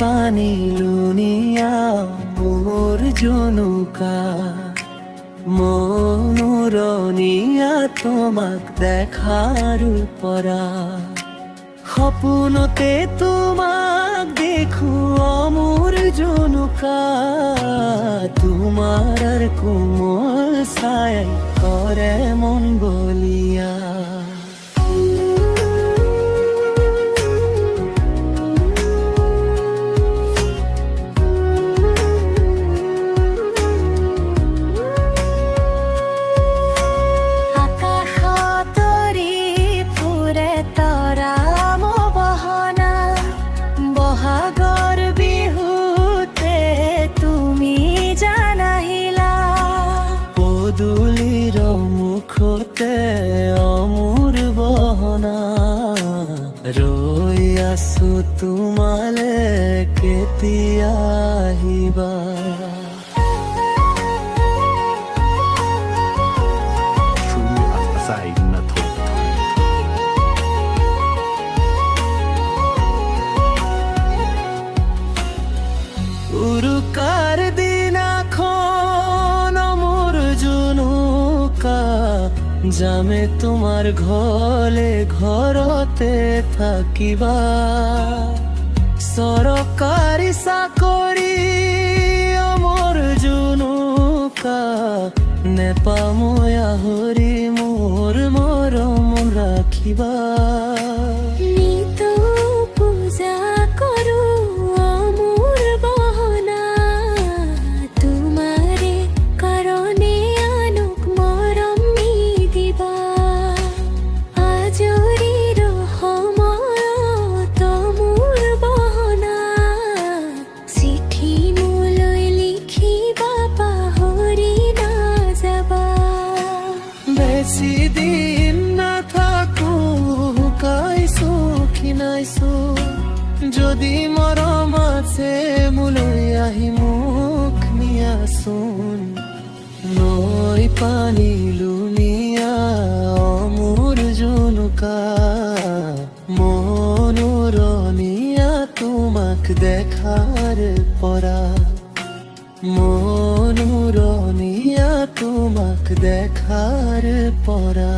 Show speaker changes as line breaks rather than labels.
পানি লুনিয়া মোর জনুকা মনোরনিয়া তোমাক দেখার পরা সপোনতে তোমাক দেখো অমর জনুকা তোমার কোমল ছায় করে মন বলিয়া পদূলির মুখতে অমূর বহনা রই আছো তোমালে কেতিয়া আহিবা উৰুকাৰ দিনাখন মোৰ জুনুকা যামে তোমাৰ ঘৰলে ঘৰতে থাকিবা চৰকাৰী চাকৰি মোৰ জুনুকা নেপামই আহৰি মোৰ মৰম ৰাখিবা বেছিদিন নাথাকো শুকাইছো ক্ষীণাইছো যদি মৰম আছে মোলৈ আহি মুখ নিয়াচোন নৈ পানী লুনিয়া অমূৰ জনুকা মনোৰনিয়া তোমাক দেখাৰ পৰা মনোরনিয়া তোমাক দেখার পরা।